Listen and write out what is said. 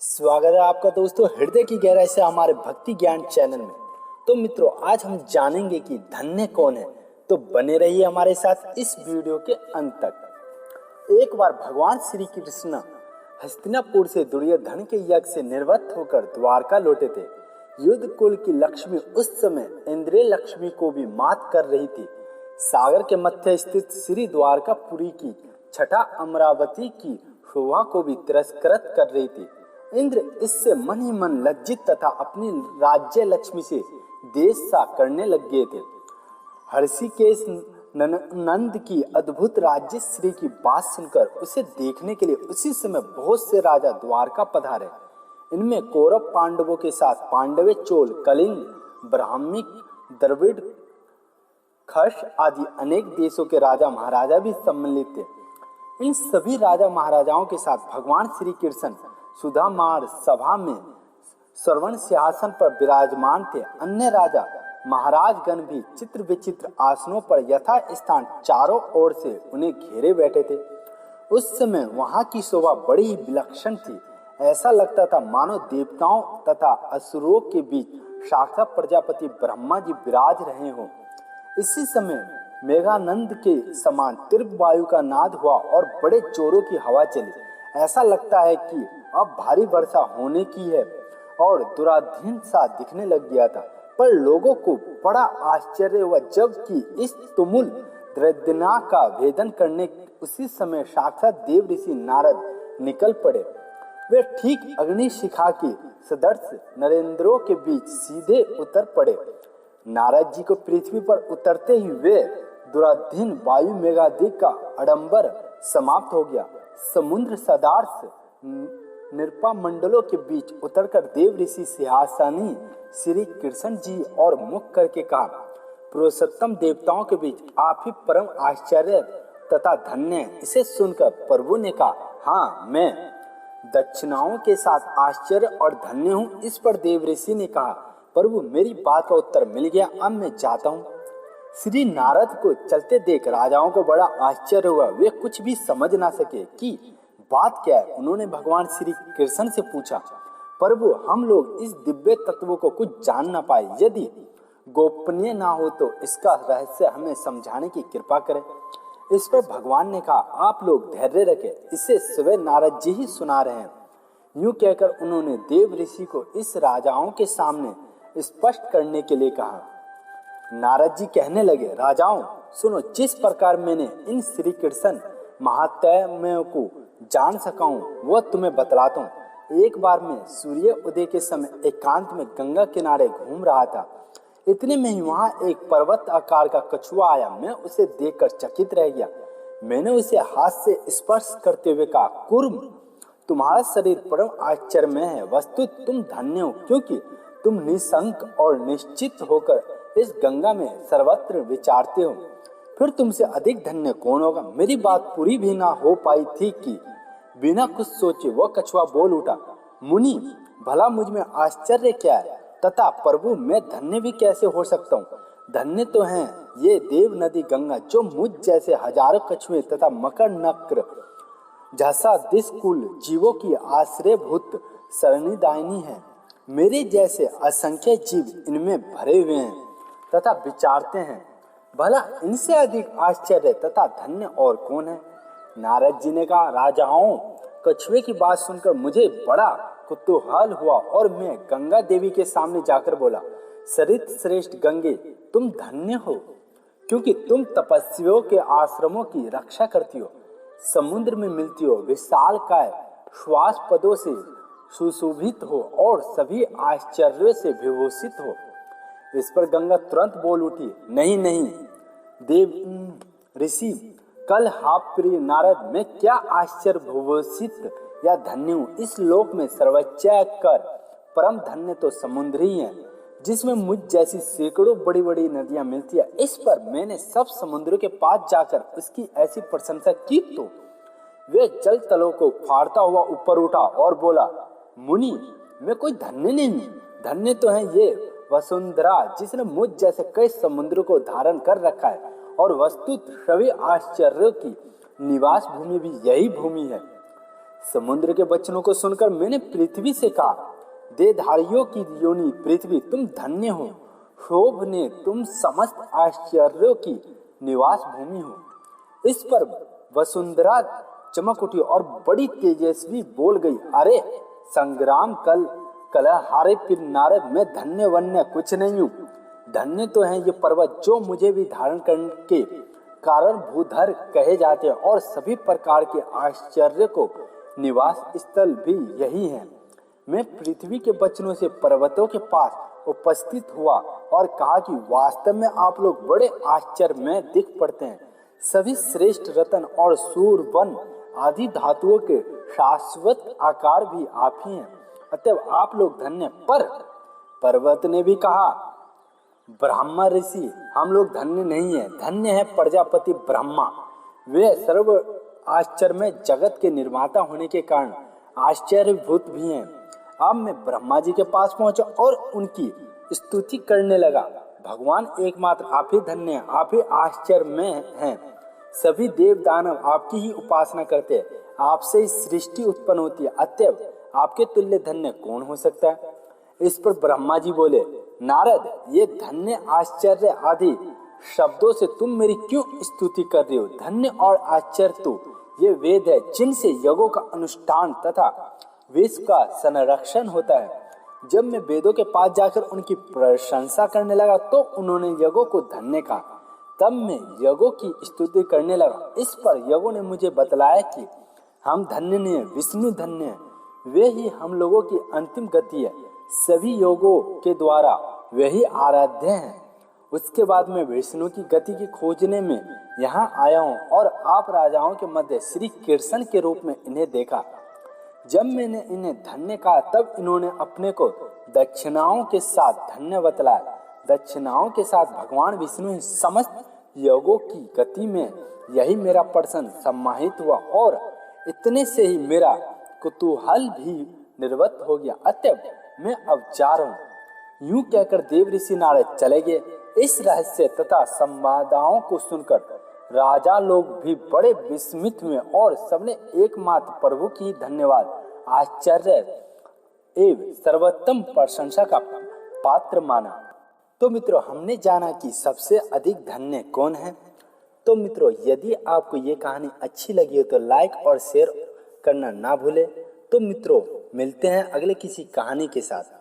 स्वागत है आपका दोस्तों हृदय की गहराई से हमारे भक्ति ज्ञान चैनल में। तो मित्रों, आज हम जानेंगे कि धन्य कौन है। तो बने रहिए हमारे साथ इस वीडियो के अंत तक। एक बार भगवान श्री कृष्ण हस्तिनापुर से दुर्योधन के यज्ञ से निवृत्त होकर द्वारका लौटे थे। युद्ध कुल की लक्ष्मी उस समय इंद्रिय लक्ष्मी को भी मात कर रही थी। सागर के मध्य स्थित श्री द्वारकापुरी की छठा अमरावती की शोभा को भी तिरस्कृत कर रही थी। इंद्र इससे मन ही मन लज्जित तथा अपनी राज्य लक्ष्मी से देश सा करने लग गए थे। हर्षिकेश नंद की अद्भुत राज्य श्री की बात सुनकर उसे देखने के लिए उसी समय बहुत से राजा द्वारका पधारे। इनमें कौरव पांडवों के साथ पांडवे, चोल, कलिंग, ब्राह्मिक, द्रविड़, खश आदि अनेक देशों के राजा महाराजा भी सम्मिलित थे। इन सभी राजा महाराजाओं के साथ भगवान श्री कृष्ण सुधामार सभा में श्रवण सिंहासन पर विराजमान थे। अन्य राजा महाराजगण भी चित्र विचित्र आसनों पर यथा स्थान चारों ओर से उन्हें घेरे बैठे थे। उस समय वहां की शोभा बड़ी ही विलक्षण थी। ऐसा लगता था मानो देवताओं तथा असुरों के बीच साक्षात प्रजापति ब्रह्मा जी विराज रहे हों। इसी समय मेघानंद के समान तीव्र वायु का नाद हुआ और बड़े जोरों की हवा चली। ऐसा लगता है कि अब भारी वर्षा होने की है और दुराधीन सा दिखने लग गया था। पर लोगों को बड़ा आश्चर्य हुआ जबकि इस तुमुल द्रव्यना का भेदन करने उसी समय साक्षात देव ऋषि नारद निकल पड़े। वे ठीक अग्नि शिखा के सदृश नरेंद्रों के बीच सीधे उतर पड़े। नारद जी को पृथ्वी पर उतरते ही वे दुराधीन वायु मेघादिक का आडंबर समाप्त हो गया। समुद्र सदार्थ निरपा मंडलों के बीच उतरकर देव ऋषि सिंहासनी श्री कृष्ण जी और मुख करके कहा, पुरुषोत्तम देवताओं के बीच आप ही परम आश्चर्य तथा धन्य है। इसे सुनकर प्रभु ने कहा, हाँ, मैं दक्षिणाओं के साथ आश्चर्य और धन्य हूँ। इस पर देव ऋषि ने कहा, प्रभु, मेरी बात का उत्तर मिल गया, अब मैं जाता हूँ। श्री नारद को चलते देख राजाओं को बड़ा आश्चर्य हुआ। वे कुछ भी समझ ना सके कि बात क्या है। उन्होंने भगवान श्री कृष्ण से पूछा, प्रभु, हम लोग इस दिव्य तत्वों को कुछ जान ना पाए। यदि गोपनीय ना हो तो इसका रहस्य हमें समझाने की कृपा करें। इस पर भगवान ने कहा, आप लोग धैर्य रखें, इसे स्वयं नारद जी ही सुना रहे हैं। यूं कहकर उन्होंने देव ऋषि को इस राजाओं के सामने स्पष्ट करने के लिए कहा। नारद जी कहने लगे, राजाओं सुनो, जिस प्रकार मैंने इन श्री कृष्ण महात्म्यों को जान सका हूँ वह तुम्हें बतलाता हूँ। एक बार मैं सूर्य उदय के समय एकांत में गंगा किनारे घूम रहा था। इतने में ही वहाँ एक पर्वत आकार का कछुआ आया। मैं उसे देखकर चकित रह गया। मैंने उसे हाथ से स्पर्श करते हुए कहा, कुर्म, तुम्हारा शरीर परम आश्चर्यमय है। वस्तु तुम धन्य हो, क्योंकि तुम निशंक और निश्चित होकर इस गंगा में सर्वत्र विचारते हो। फिर तुमसे अधिक धन्य कौन होगा। मेरी बात पूरी भी ना हो पाई थी कि बिना कुछ सोचे वह कछुआ बोल उठा, मुनि, भला मुझ में आश्चर्य क्या है, तथा प्रभु मैं धन्य भी कैसे हो सकता हूँ। धन्य तो हैं ये देव नदी गंगा, जो मुझ जैसे हजारों कछुए तथा मकर नक्र जैसा दिसकुल जीवों की आश्रयभूत शरणदायिनी है। मेरे जैसे असंख्य जीव इनमें भरे हुए हैं तथा विचारते हैं। भला इनसे अधिक आश्चर्य तथा धन्य और कौन है। नारद जी ने कहा, राजाओं, कछुए की बात सुनकर मुझे बड़ा कुतूहल हुआ और मैं गंगा देवी के सामने जाकर बोला, सरित श्रेष्ठ गंगे, तुम धन्य हो, क्योंकि तुम तपस्वियों के आश्रमों की रक्षा करती हो, समुद्र में मिलती हो, विशालकाय श्वास पदों से सुशोभित हो और सभी आश्चर्यों से विभूषित हो। इस पर गंगा तुरंत बोल उठी, नहीं नहीं देव ऋषि, कल हाप प्रिय नारद, मैं क्या आश्चर्य विभूषित या धन्य हूँ। इस लोक में सर्वोच्च कर परम धन्य तो समुद्र ही है, जिसमें मुझ जैसी सैकड़ों बड़ी बड़ी नदियां मिलती है। इस पर मैंने सब समुद्रों के पास जाकर उसकी ऐसी प्रशंसा की तो वे जल तलों को फाड़ता हुआ ऊपर उठा और बोला, मुनि, मैं कोई धन्य नहीं, धन्य तो है ये वसुंधरा, जिसने मुझ जैसे कई समुद्रों को धारण कर रखा है, और वस्तुत सभी आश्चर्यों की निवास भूमि भी यही भूमि है। समुद्र के वचनों को सुनकर मैंने पृथ्वी से कहा, देहधारियों की योनि पृथ्वी तुम धन्य हो, शोभ ने तुम समस्त आश्चर्यों की निवास भूमि हो। इस पर वसुंधरा चमक उठी और बड़ी तेजस्वी बोल गई, अरे संग्राम कलह हारे फिर नारद, मैं धन्य वन्य कुछ नहीं हूँ। धन्य तो है ये पर्वत जो मुझे भी धारण करने के कारण भूधर कहे जाते हैं, और सभी प्रकार के आश्चर्य को निवास स्थल भी यही है। मैं पृथ्वी के वचनों से पर्वतों के पास उपस्थित हुआ और कहा कि वास्तव में आप लोग बड़े आश्चर्य में दिख पड़ते हैं। सभी श्रेष्ठ रत्न और सूर्यवन आदि धातुओं के शाश्वत आकार भी आप ही हैं, अतः आप लोग धन्य। पर पर्वत ने भी कहा, ब्रह्मा ऋषि हम लोग धन्य नहीं है, धन्य है प्रजापति ब्रह्मा। वे सर्व आश्चर्य में जगत के निर्माता होने के कारण आश्चर्यभूत भी हैं। अब मैं ब्रह्मा जी के पास पहुंचा और उनकी स्तुति करने लगा, भगवान एकमात्र आप ही धन्य हैं, आप ही आश्चर्य में हैं। सभी देव दानव आपकी ही उपासना करते हैं, आपसे ही सृष्टि उत्पन्न होती है, अतएव आपके तुल्य धन्य कौन हो सकता है। इस पर ब्रह्मा जी बोले, नारद ये धन्य आश्चर्य आदि शब्दों से तुम मेरी क्यों स्तुति कर रहे हो। धन्य और आश्चर्य तो ये वेद है जिनसे यज्ञों का अनुष्ठान तथा विश्व का संरक्षण होता है। जब मैं वेदों के पास जाकर उनकी प्रशंसा करने लगा तो उन्होंने यज्ञों को धन्य कहा। तब मैं यज्ञों की स्तुति करने लगा। इस पर यज्ञों ने मुझे बतलाया कि हम धन्य नहीं है, विष्णु धन्य है, वे ही हम लोगों की अंतिम गति है। सभी योगों के द्वारा वे ही आराध्य हैं। उसके बाद मैं विष्णु की गति की खोजने में यहाँ आया हूँ और आप राजाओं के मध्य श्री कृष्ण के रूप में इन्हें देखा। जब मैंने इन्हें धन्य कहा तब इन्होंने अपने को दक्षिणाओं के साथ धन्य बतलाया। दक्षिणाओं के साथ भगवान विष्णु समस्त योगों की गति में यही मेरा प्रश्न सम्माहित हुआ और इतने से ही मेरा कुतूहल भी निवृत्त हो गया। अतः मैं अब जा रहा हूँ। यूं कहकर देव ऋषि नारद चले गए। इस रहस्य तथा संवादाओं को सुनकर राजा लोग भी बड़े विस्मित हुए और सबने एकमात्र प्रभु की धन्यवाद आश्चर्य एवं सर्वोत्तम प्रशंसा का पात्र माना। तो मित्रों, हमने जाना कि सबसे अधिक धन्य कौन है। तो मित्रों, यदि आपको ये कहानी अच्छी लगी हो तो लाइक और शेयर करना ना भूले। तो मित्रों, मिलते हैं अगले किसी कहानी के साथ।